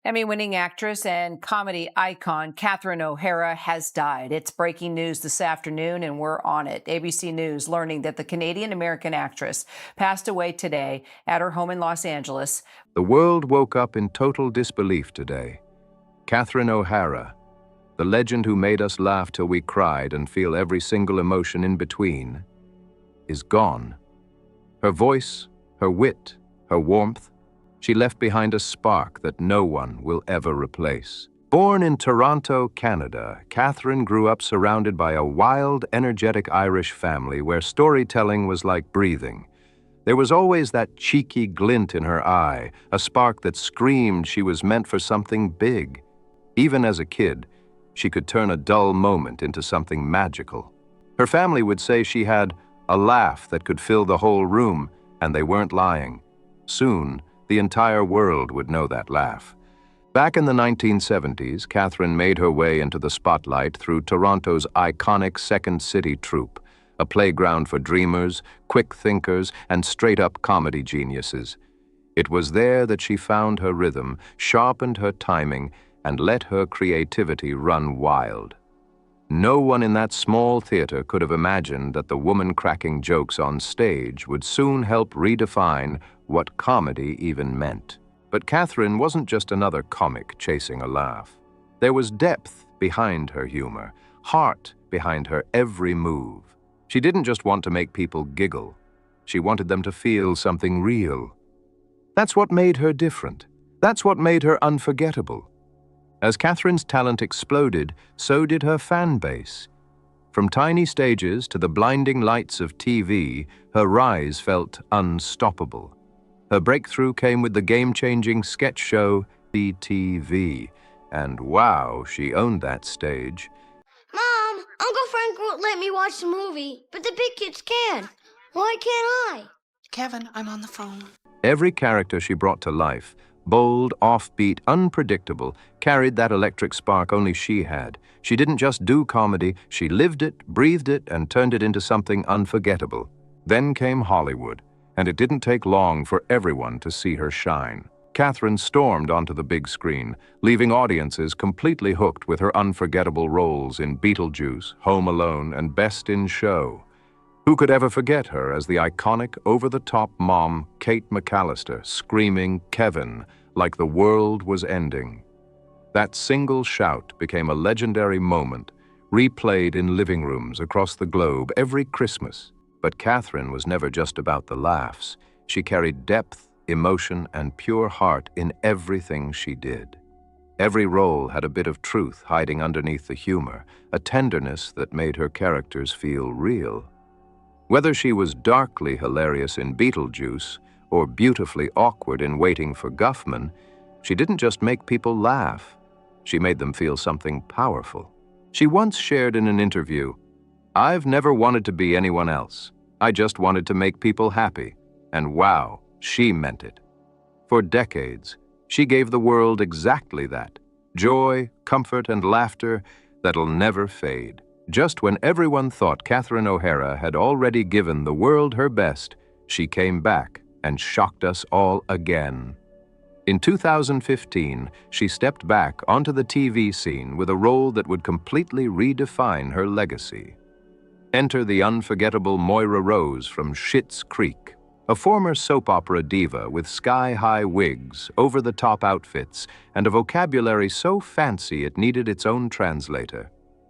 Emmy-winning actress and comedy icon Catherine O'Hara has died. It's breaking news this afternoon, and we're on it. ABC News learning that the Canadian-American actress passed away today at her home in Los Angeles. The world woke up in total disbelief today. Catherine O'Hara, the legend who made us laugh till we cried and feel every single emotion in between, is gone. Her voice, her wit, her warmth, she left behind a spark that no one will ever replace. Born in Toronto, Canada, Catherine grew up surrounded by a wild, energetic Irish family where storytelling was like breathing. There was always that cheeky glint in her eye, a spark that screamed she was meant for something big. Even as a kid, she could turn a dull moment into something magical. Her family would say she had a laugh that could fill the whole room, and they weren't lying. Soon, the entire world would know that laugh. Back in the 1970s, Catherine made her way into the spotlight through Toronto's iconic Second City troupe, a playground for dreamers, quick thinkers, and straight-up comedy geniuses. It was there that she found her rhythm, sharpened her timing, and let her creativity run wild. No one in that small theater could have imagined that the woman cracking jokes on stage would soon help redefine what comedy even meant. But Catherine wasn't just another comic chasing a laugh. There was depth behind her humor, heart behind her every move. She didn't just want to make people giggle. She wanted them to feel something real. That's what made her different. That's what made her unforgettable. As Catherine's talent exploded, so did her fan base. From tiny stages to the blinding lights of TV, her rise felt unstoppable. Her breakthrough came with the game-changing sketch show BTV, and wow, she owned that stage. Mom, Uncle Frank won't let me watch the movie, but the big kids can. Why can't I? Kevin, I'm on the phone. Every character she brought to life, bold, offbeat, unpredictable, carried that electric spark only she had. She didn't just do comedy, she lived it, breathed it, and turned it into something unforgettable. Then came Hollywood, and it didn't take long for everyone to see her shine. Catherine stormed onto the big screen, leaving audiences completely hooked with her unforgettable roles in Beetlejuice, Home Alone, and Best in Show. Who could ever forget her as the iconic, over-the-top mom, Kate McAllister, screaming "Kevin" like the world was ending? That single shout became a legendary moment, replayed in living rooms across the globe every Christmas. But Catherine was never just about the laughs. She carried depth, emotion, and pure heart in everything she did. Every role had a bit of truth hiding underneath the humor, a tenderness that made her characters feel real. Whether she was darkly hilarious in Beetlejuice or beautifully awkward in Waiting for Guffman, she didn't just make people laugh. She made them feel something powerful. She once shared in an interview, "I've never wanted to be anyone else. I just wanted to make people happy." And wow, she meant it. For decades, she gave the world exactly that. Joy, comfort, and laughter that'll never fade. Just when everyone thought Catherine O'Hara had already given the world her best, she came back and shocked us all again. In 2015, she stepped back onto the TV scene with a role that would completely redefine her legacy. Enter the unforgettable Moira Rose from Schitt's Creek, a former soap opera diva with sky-high wigs, over-the-top outfits, and a vocabulary so fancy it needed its own translator.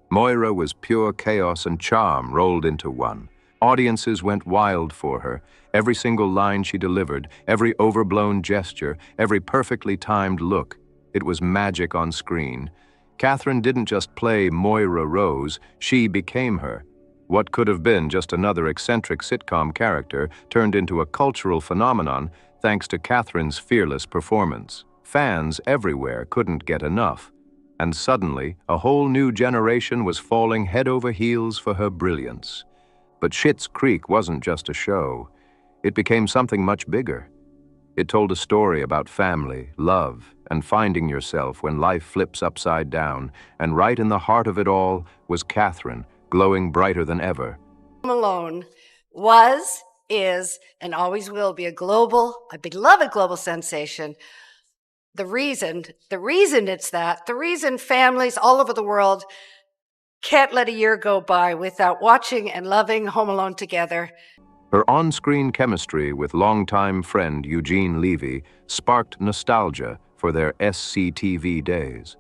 Moira was pure chaos and charm rolled into one. Audiences went wild for her. Every single line she delivered, every overblown gesture, every perfectly timed look. It was magic on screen. Catherine didn't just play Moira Rose, she became her. What could have been just another eccentric sitcom character turned into a cultural phenomenon thanks to Catherine's fearless performance. Fans everywhere couldn't get enough. And suddenly, a whole new generation was falling head over heels for her brilliance. But Schitt's Creek wasn't just a show. It became something much bigger. It told a story about family, love, and finding yourself when life flips upside down, and right in the heart of it all was Catherine, glowing brighter than ever. Malone was, is, and always will be a beloved global sensation The reason the reason families all over the world can't let a year go by without watching and loving Home Alone together. Her on-screen chemistry with longtime friend Eugene Levy sparked nostalgia for their SCTV days.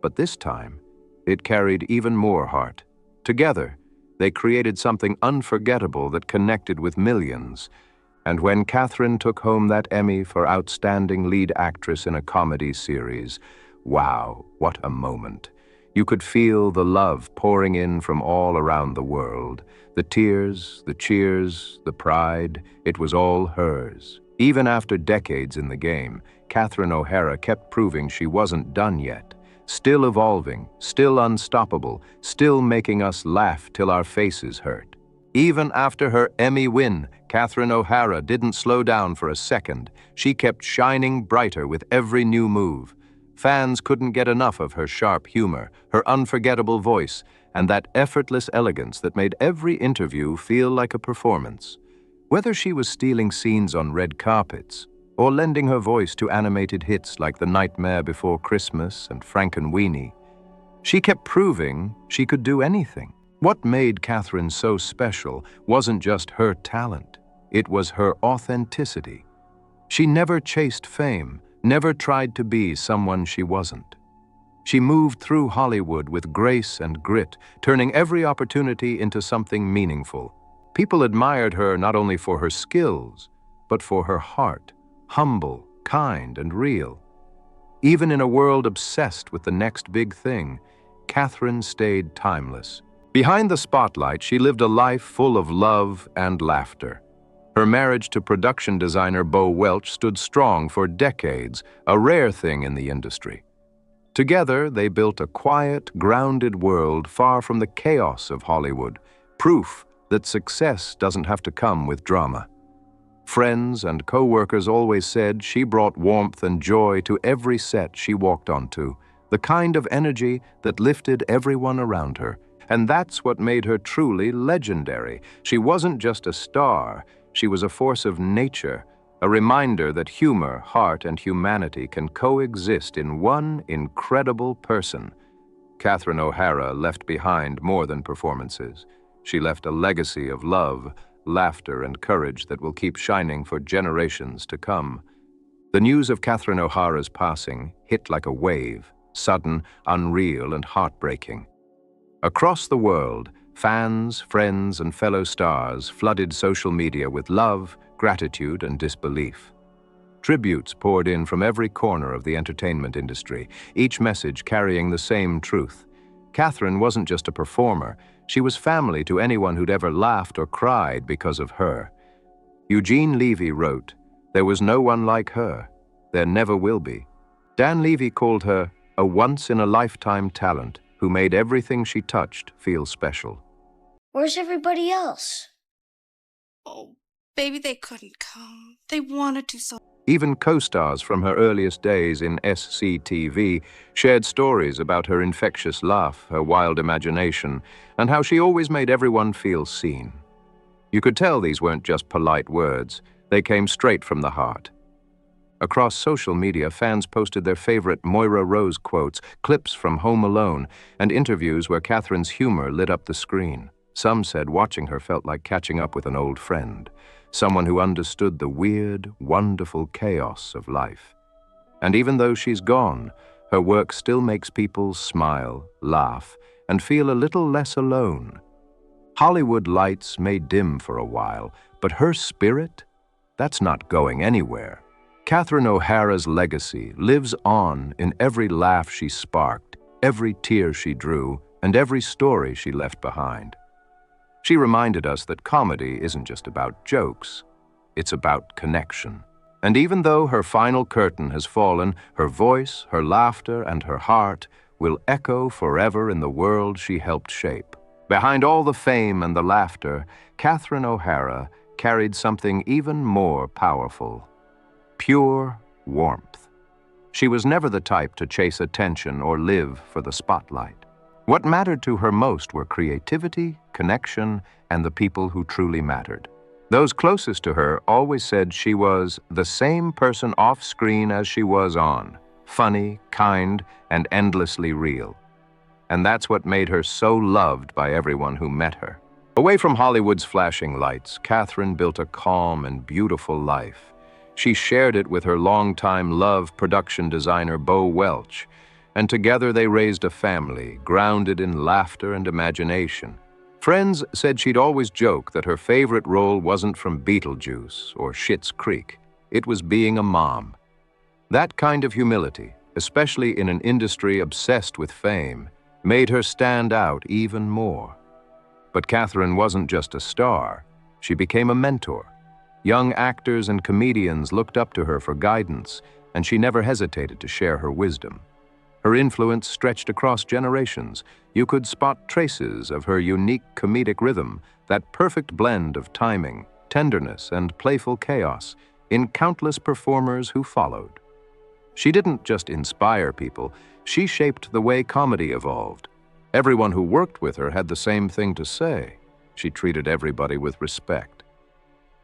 But this time, it carried even more heart. Together, they created something unforgettable that connected with millions. And when Catherine took home that Emmy for Outstanding Lead Actress in a Comedy Series, wow, what a moment. You could feel the love pouring in from all around the world. The tears, the cheers, the pride, it was all hers. Even after decades in the game, Catherine O'Hara kept proving she wasn't done yet. Still evolving, still unstoppable, still making us laugh till our faces hurt. Even after her Emmy win, Catherine O'Hara didn't slow down for a second. She kept shining brighter with every new move. Fans couldn't get enough of her sharp humor, her unforgettable voice, and that effortless elegance that made every interview feel like a performance. Whether she was stealing scenes on red carpets, or lending her voice to animated hits like The Nightmare Before Christmas and Frankenweenie, she kept proving she could do anything. What made Catherine so special wasn't just her talent, it was her authenticity. She never chased fame, never tried to be someone she wasn't. She moved through Hollywood with grace and grit, turning every opportunity into something meaningful. People admired her not only for her skills, but for her heart, humble, kind, and real. Even in a world obsessed with the next big thing, Catherine stayed timeless. Behind the spotlight, she lived a life full of love and laughter. Her marriage to production designer Bo Welch stood strong for decades, a rare thing in the industry. Together, they built a quiet, grounded world far from the chaos of Hollywood, proof that success doesn't have to come with drama. Friends and co-workers always said she brought warmth and joy to every set she walked onto, the kind of energy that lifted everyone around her. And that's what made her truly legendary. She wasn't just a star, she was a force of nature, a reminder that humor, heart, and humanity can coexist in one incredible person. Catherine O'Hara left behind more than performances. She left a legacy of love, laughter, and courage that will keep shining for generations to come. The news of Catherine O'Hara's passing hit like a wave, sudden, unreal, and heartbreaking. Across the world, fans, friends, and fellow stars flooded social media with love, gratitude, and disbelief. Tributes poured in from every corner of the entertainment industry, each message carrying the same truth. Catherine wasn't just a performer, she was family to anyone who'd ever laughed or cried because of her. Eugene Levy wrote, "There was no one like her. There never will be." Dan Levy called her a once-in-a-lifetime talent who made everything she touched feel special. Where's everybody else? Oh, baby, they couldn't come. They wanted to so. Even co-stars from her earliest days in SCTV shared stories about her infectious laugh, her wild imagination, and how she always made everyone feel seen. You could tell these weren't just polite words, they came straight from the heart. Across social media, fans posted their favorite Moira Rose quotes, clips from Home Alone, and interviews where Catherine's humor lit up the screen. Some said watching her felt like catching up with an old friend, someone who understood the weird, wonderful chaos of life. And even though she's gone, her work still makes people smile, laugh, and feel a little less alone. Hollywood lights may dim for a while, but her spirit, that's not going anywhere. Catherine O'Hara's legacy lives on in every laugh she sparked, every tear she drew, and every story she left behind. She reminded us that comedy isn't just about jokes, it's about connection. And even though her final curtain has fallen, her voice, her laughter, and her heart will echo forever in the world she helped shape. Behind all the fame and the laughter, Catherine O'Hara carried something even more powerful: pure warmth. She was never the type to chase attention or live for the spotlight. What mattered to her most were creativity, connection, and the people who truly mattered. Those closest to her always said she was the same person off screen as she was on, funny, kind, and endlessly real. And that's what made her so loved by everyone who met her. Away from Hollywood's flashing lights, Catherine built a calm and beautiful life. She shared it with her longtime love production designer Bo Welch, and together they raised a family grounded in laughter and imagination. Friends said she'd always joke that her favorite role wasn't from Beetlejuice or Schitt's Creek. It was being a mom. That kind of humility, especially in an industry obsessed with fame, made her stand out even more. But Catherine wasn't just a star. She became a mentor. Young actors and comedians looked up to her for guidance, and she never hesitated to share her wisdom. Her influence stretched across generations. You could spot traces of her unique comedic rhythm, that perfect blend of timing, tenderness, and playful chaos, in countless performers who followed. She didn't just inspire people, she shaped the way comedy evolved. Everyone who worked with her had the same thing to say. She treated everybody with respect.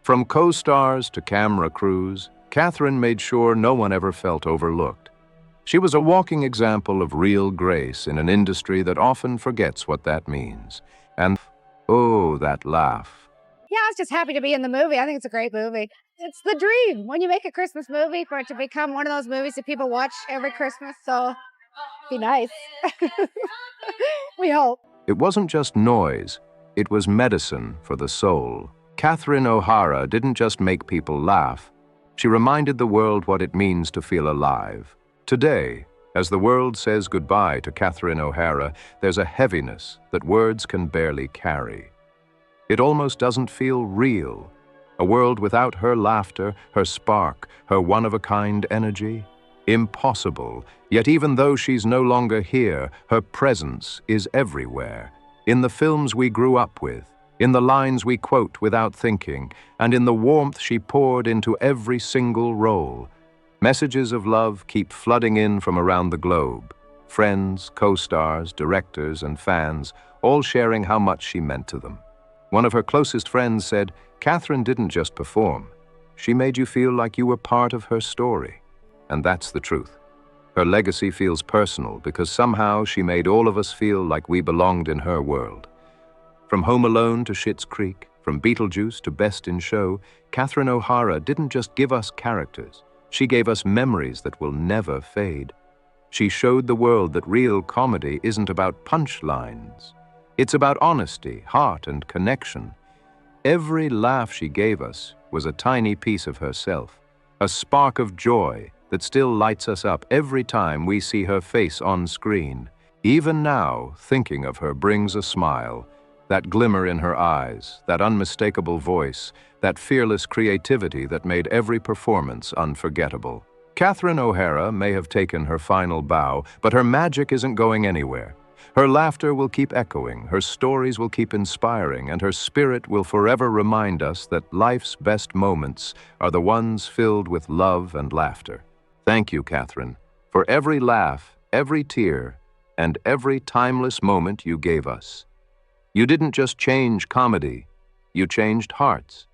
From co-stars to camera crews, Catherine made sure no one ever felt overlooked. She was a walking example of real grace in an industry that often forgets what that means. And, oh, that laugh. Yeah, I was just happy to be in the movie. I think it's a great movie. It's the dream when you make a Christmas movie for it to become one of those movies that people watch every Christmas. So, be nice. We hope. It wasn't just noise, it was medicine for the soul. Catherine O'Hara didn't just make people laugh. She reminded the world what it means to feel alive. Today, as the world says goodbye to Catherine O'Hara, there's a heaviness that words can barely carry. It almost doesn't feel real. A world without her laughter, her spark, her one-of-a-kind energy? Impossible. Yet even though she's no longer here, her presence is everywhere. In the films we grew up with, in the lines we quote without thinking, and in the warmth she poured into every single role. Messages of love keep flooding in from around the globe. Friends, co-stars, directors, and fans, all sharing how much she meant to them. One of her closest friends said, "Catherine didn't just perform. She made you feel like you were part of her story." And that's the truth. Her legacy feels personal because somehow she made all of us feel like we belonged in her world. From Home Alone to Schitt's Creek, from Beetlejuice to Best in Show, Catherine O'Hara didn't just give us characters. She gave us memories that will never fade. She showed the world that real comedy isn't about punchlines. It's about honesty, heart, and connection. Every laugh she gave us was a tiny piece of herself, a spark of joy that still lights us up every time we see her face on screen. Even now, thinking of her brings a smile, that glimmer in her eyes, that unmistakable voice, that fearless creativity that made every performance unforgettable. Catherine O'Hara may have taken her final bow, but her magic isn't going anywhere. Her laughter will keep echoing, her stories will keep inspiring, and her spirit will forever remind us that life's best moments are the ones filled with love and laughter. Thank you, Catherine, for every laugh, every tear, and every timeless moment you gave us. You didn't just change comedy, you changed hearts.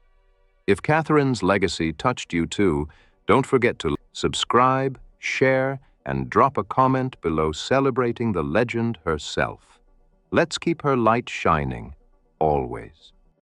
If Catherine's legacy touched you too, don't forget to subscribe, share, and drop a comment below celebrating the legend herself. Let's keep her light shining, always.